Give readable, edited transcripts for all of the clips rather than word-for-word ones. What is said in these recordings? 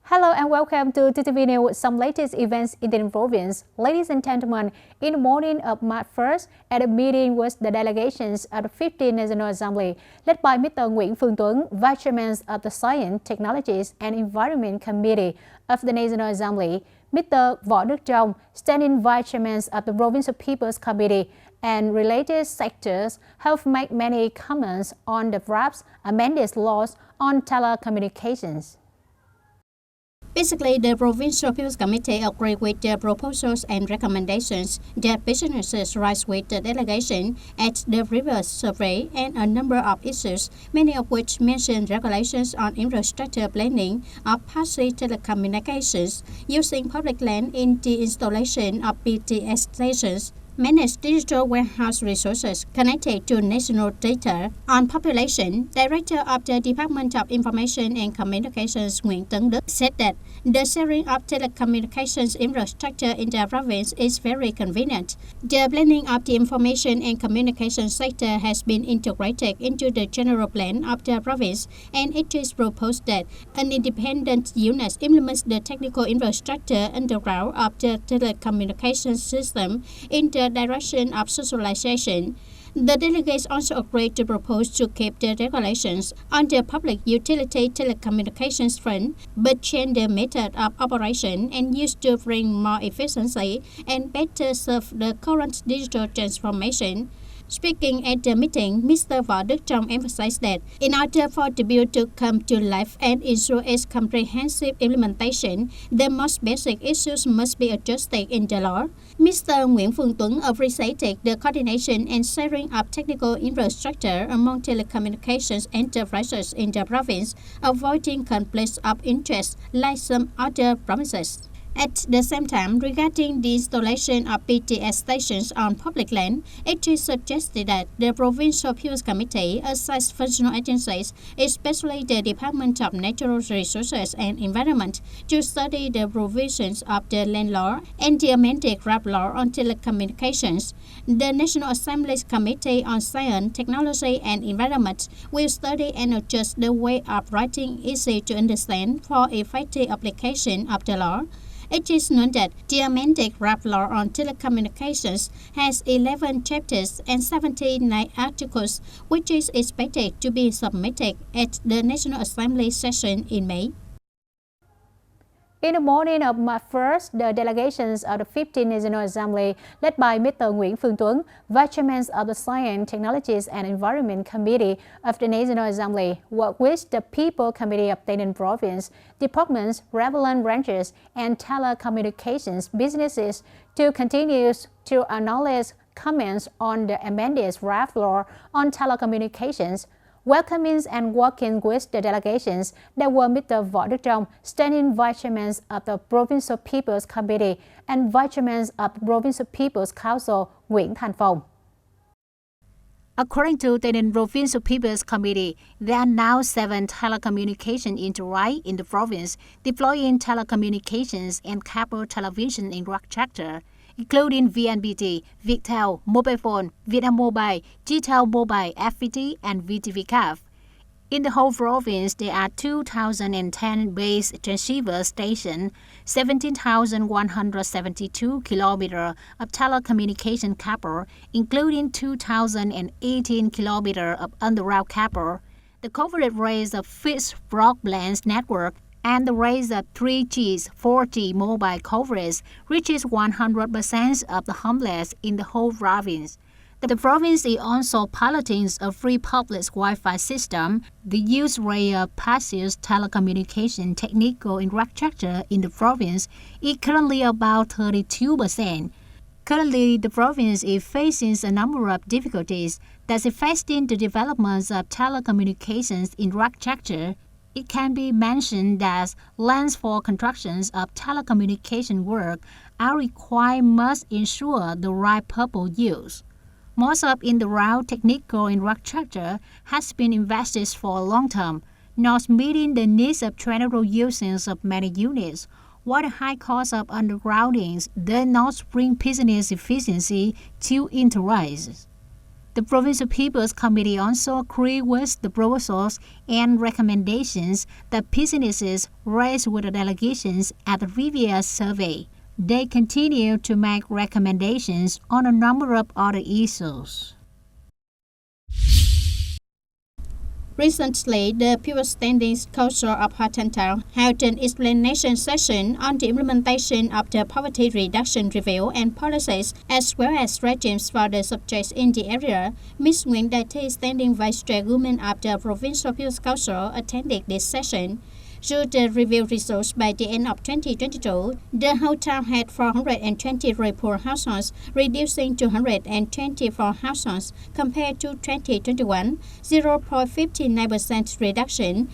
Hello and welcome to TTV News with some latest events in the province. Ladies and gentlemen, in the morning of March 1st, at a meeting with the delegations of the 15th National Assembly, led by Mr. Nguyễn Phương Tuấn, Vice Chairman of the Science, Technologies and Environment Committee of the National Assembly, Mr. Võ Đức Trong, Standing Vice Chairman of the Provincial People's Committee, and related sectors have made many comments on the draft amended laws on telecommunications. Basically, the Provincial People's Committee agreed with the proposals and recommendations that businesses raised with the delegation at the previous survey and a number of issues, many of which mention regulations on infrastructure planning of passive telecommunications using public land in the installation of BTS stations, manage digital warehouse resources connected to national data on population. Director of the Department of Information and Communications Nguyễn Tấn Đức said that the sharing of telecommunications infrastructure in the province is very convenient. The planning of the information and communication sector has been integrated into the general plan of the province, and it is proposed that an independent unit implements the technical infrastructure underground of the telecommunications system in the direction of socialization. The delegates also agreed to propose to keep the regulations on the public utility telecommunications front, but change the method of operation and use to bring more efficiency and better serve the current digital transformation. Speaking at the meeting, Mr. Võ Đức Trong emphasized that in order for the bill to come to life and ensure its comprehensive implementation, the most basic issues must be adjusted in the law. Mr. Nguyễn Phương Tuấn appreciated the coordination and sharing of technical infrastructure among telecommunications enterprises in the province, avoiding conflicts of interest like some other provinces. At the same time, regarding the installation of BTS stations on public land, it is suggested that the Provincial People's Committee assigns functional agencies, especially the Department of Natural Resources and Environment, to study the provisions of the land law and the amended draft law on telecommunications. The National Assembly's Committee on Science, Technology and Environment will study and adjust the way of writing easy to understand for effective application of the law. It is known that the amended draft law on telecommunications has 11 chapters and 79 articles, which is expected to be submitted at the National Assembly session in May. In the morning of March 1st, the delegations of the 15th National Assembly, led by Mr. Nguyễn Phương Tuấn, Vice Chairman of the Science, Technologies and Environment Committee of the National Assembly, worked with the People Committee of TayNinhTV Province, departments, relevant branches, and telecommunications businesses to continue to acknowledge comments on the amended draft law on telecommunications. Welcoming and working with the delegations, there were Mr. Võ Đức Trong, Standing Vice Chairman of the Provincial People's Committee and Vice Chairman of the Provincial People's Council, Nguyễn Thành Phong. According to the Provincial People's Committee, there are now 7 telecommunication enterprises in the province deploying telecommunications and cable television infrastructure, including VNPT, Viettel, Mobile Phone, Vietnam Mobile, Gtel Mobile, FPT, and VTV Caf. In the whole province, there are 2,010 base transceiver stations, 17,172 kilometers of telecommunication cable, including 2,018 kilometers of underground cable. The coverage rate of fixed broadband network and the rate of 3G, 4G mobile coverage reaches 100% of the homeless in the whole province. The province is also piloting a free public Wi-Fi system. The use rate of passive telecommunication technical infrastructure in the province is currently about 32%. Currently, the province is facing a number of difficulties that affecting the development of telecommunications infrastructure. It can be mentioned that lands for constructions of telecommunication work are required must ensure the right purpose use. Most of in-the-ground technical infrastructure has been invested for a long time, not meeting the needs of general users of many units, while the high cost of undergroundings does not bring business efficiency to enterprises. The Provincial People's Committee also agreed with the proposals and recommendations that businesses raised with the delegations at the previous survey. They continue to make recommendations on a number of other issues. Recently, the People's Standing Council of Hotel held an explanation session on the implementation of the poverty reduction review and policies, as well as regimes for the subjects in the area. Ms. Nguyễn Đại Thi, Standing Vice Chairwoman of the Provincial People's Council, attended this session. Due to the review results by the end of 2022, the whole town had 423 poor households, reducing to 124 households compared to 2021, 0.59% reduction.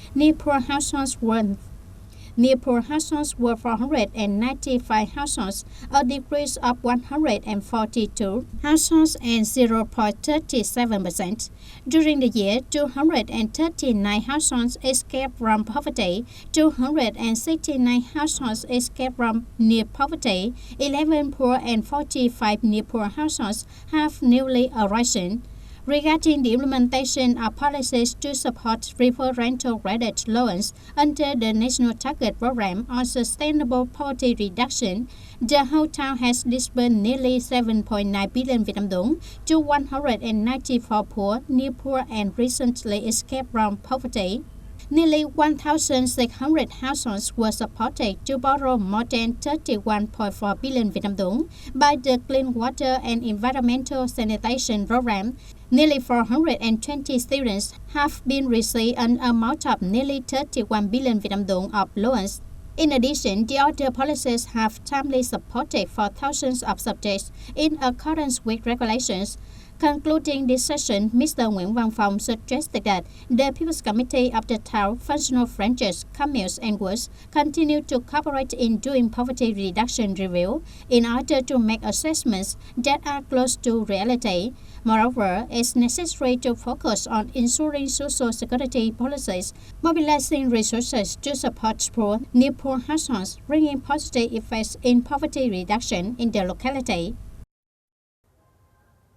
Near poor households were 495 households, a decrease of 142 households and 0.37%. During the year, 239 households escaped from poverty, 269 households escaped from near poverty, 11 poor and 45 near poor households have newly arisen. Regarding the implementation of policies to support preferential credit loans under the National Target Program on Sustainable Poverty Reduction, the whole town has disbursed nearly 7.9 billion Vietnam dong to 194 poor, near poor and recently escaped from poverty. Nearly 1,600 households were supported to borrow more than 31.4 billion Vietnam dong by the Clean Water and Environmental Sanitation Program. Nearly 420 students have been received an amount of nearly 31 billion Vietnam dong of loans. In addition, the other policies have timely supported for thousands of subjects in accordance with regulations. Concluding this session, Mr. Nguyễn Văn Phong suggested that the People's Committee of the town, functional branches, communes and wards continue to cooperate in doing poverty reduction review in order to make assessments that are close to reality. Moreover, it's necessary to focus on ensuring social security policies, mobilizing resources to support poor, near poor households, bringing positive effects in poverty reduction in the locality.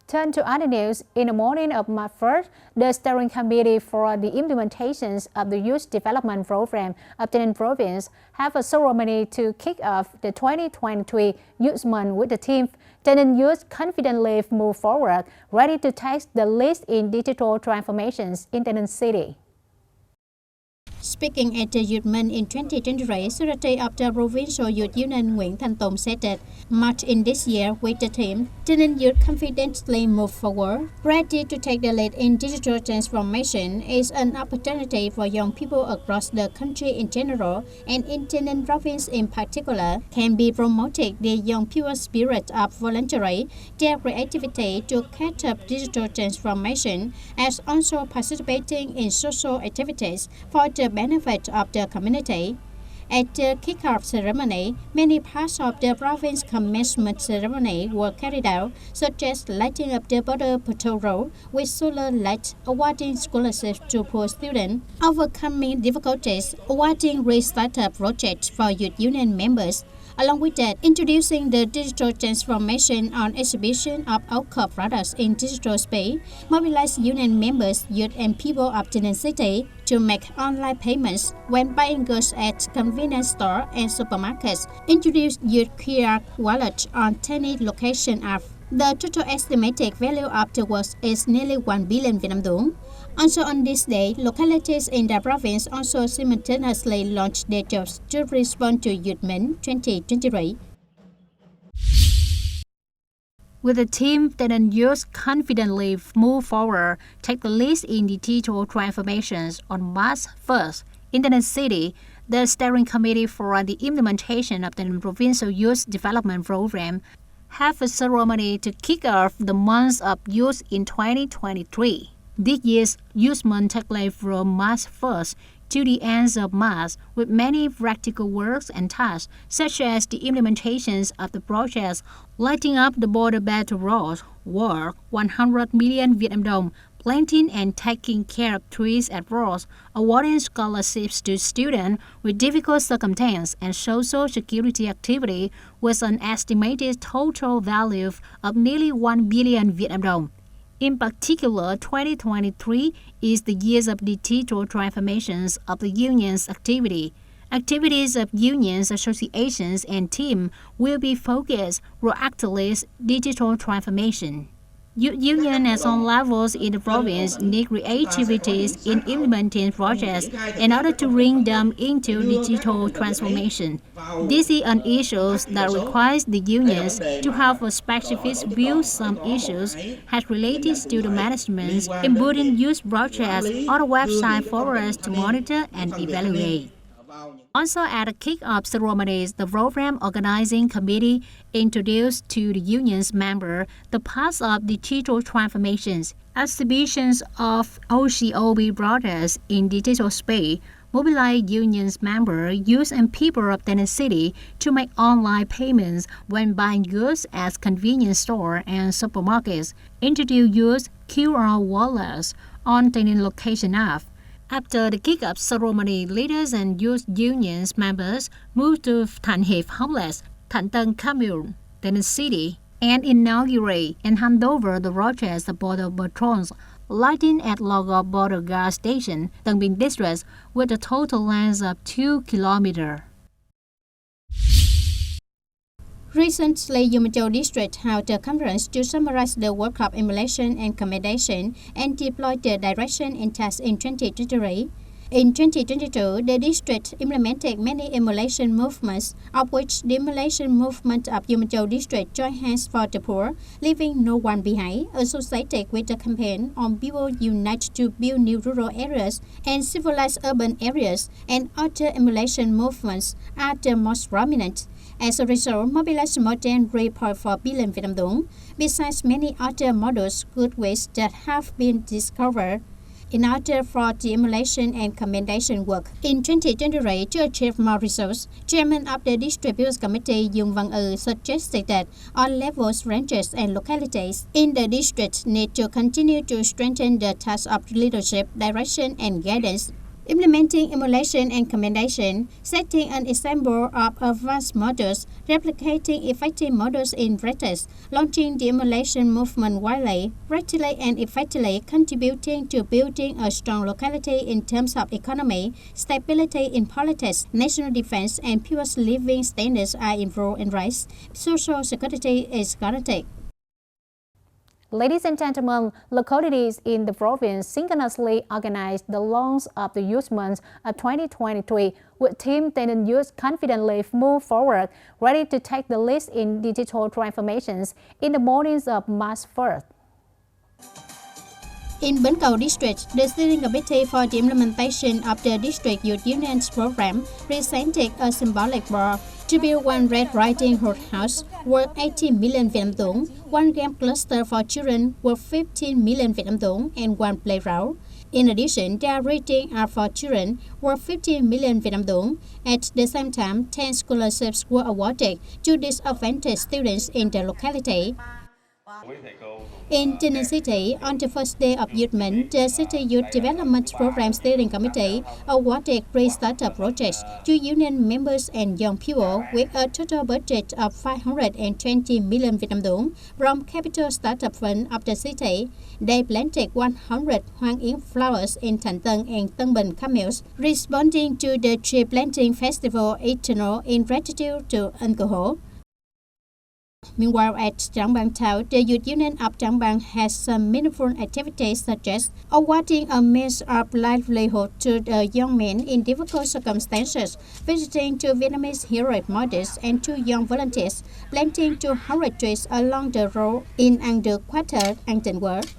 Turn to other news. In the morning of March 1st, the Steering Committee for the Implementations of the Youth Development Program of Tây Ninh Province have a ceremony to kick off the 2023 Youth Month with the theme Tây Ninh Youth confidently move forward, ready to take the lead in digital transformations in Tây Ninh City. Speaking at the Youth Month in 2023, Secretary of the Provincial Youth Union Nguyễn Thanh Tùng said that March in this year with the theme Tây Ninh Youth confidently move forward, ready to take the lead in digital transformation is an opportunity for young people across the country in general and in Tây Ninh Province in particular can be promoted the young people's spirit of voluntary, their creativity to catch up digital transformation as also participating in social activities for the benefit of the community. At the kick-off ceremony, many parts of the province commencement ceremony were carried out, such as lighting up the border patrol road with solar lights, awarding scholarships to poor students, overcoming difficulties, awarding re-startup projects for youth union members. Along with that, introducing the digital transformation on exhibition of outcome products in digital space, mobilize union members, youth and people of Tây Ninh City to make online payments when buying goods at convenience stores and supermarkets, introduce youth QR wallet on 10 location app. The total estimated value of the works is nearly 1 billion Vietnam dong. Also on this day, localities in the province also simultaneously launched their jobs to respond to Youth Month 2023. With the theme Tây Ninh Youth confidently move forward, take the lead in digital transformations on March 1st, in Tây Ninh City, the Steering Committee for the Implementation of the Provincial Youth Development Program have a ceremony to kick off the month of youth in 2023. This year's Youth Month takes place from March 1st to the end of March with many practical works and tasks, such as the implementations of the projects lighting up the border battle roads, worth 100 million Vietnam dong, planting and taking care of trees at roads, awarding scholarships to students with difficult circumstances, and social security activity with an estimated total value of nearly 1 billion Vietnam dong. In particular, 2023 is the year of digital transformations of the union's activity. Activities of unions, associations, and teams will be focused proactively digital transformation. Unions at all levels in the province need creativities in implementing projects in order to bring them into digital transformation. This is an issue that requires the unions to have a specific view. Some issues has related to the management, including use projects on the website for us to monitor and evaluate. Also, at the kick-off ceremonies, the program organizing committee introduced to the union's members the paths of digital transformations, exhibitions of OCOB products in digital space, mobilize union's members, youth and people of TayNinhTV to make online payments when buying goods at convenience stores and supermarkets, introduce youth QR wallets on TayNinhTV location app. After the kick-off ceremony, leaders and youth unions members moved to Thành Hiệp Homeless, Thành Tân Commune, TayNinhTV, and inaugurate and hand over the project of border patrols, lighting at local border guard station, Tân Bình district, with a total length of 2 kilometers. Recently, Yumachou District held a conference to summarize the World Cup emulation and commendation and deploy the direction and tasks in 2023. In 2022, the district implemented many emulation movements, of which the emulation movement of Yumachou District joined hands for the poor, leaving no one behind, associated with the campaign on People Unite to build new rural areas and civilized urban areas, and other emulation movements are the most prominent. As a result, mobilized more than 3.4 billion Vietnam dong, besides many other models good ways that have been discovered in order for the emulation and commendation work. In 2023, to achieve more results, Chairman of the District People's Committee Dung Văn Ư suggested that all levels, ranges, and localities in the district need to continue to strengthen the task of leadership, direction, and guidance, implementing emulation and commendation, setting an example of advanced models, replicating effective models in practice, launching the emulation movement widely, practically and effectively contributing to building a strong locality in terms of economy, stability in politics, national defense, and people's living standards are improved and raised. Social security is guaranteed. Ladies and gentlemen, localities in the province synchronously organized the launch of the Youth Month of 2023, with Team TayNinhTV Youth confidently move forward, ready to take the lead in digital transformations in the mornings of March 1st. In Bến Cầu District, the steering committee for the implementation of the District Youth Union's program presented a symbolic board to build one Red Riding Hood house worth 80 million Vietnam dong, one game cluster for children worth 15 million Vietnam dong, and one playground. In addition, their rating are for children worth 15 million Vietnam dong. At the same time, 10 scholarships were awarded to disadvantaged students in the locality. In TayNinhTV, on the first day of Youth Month, the City Youth Development Program Steering Committee awarded free startup projects to union members and young people with a total budget of 520 million Vietnam dong from Capital Startup Fund of the city. They planted 100 Hoang Yến flowers in Thành Tân and Tân Bình communes, responding to the tree planting festival eternal in gratitude to alcohol. Meanwhile, at Trảng Bàng Town, the Youth Union of Trảng Bàng has some meaningful activities such as awarding a means of livelihood to the young men in difficult circumstances, visiting two Vietnamese heroic models and two young volunteers, planting 200 trees along the road in Under Quarter, Angton World.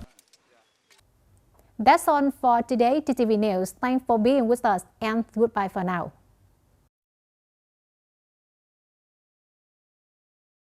That's all for today, TTV News. Thanks for being with us and goodbye for now.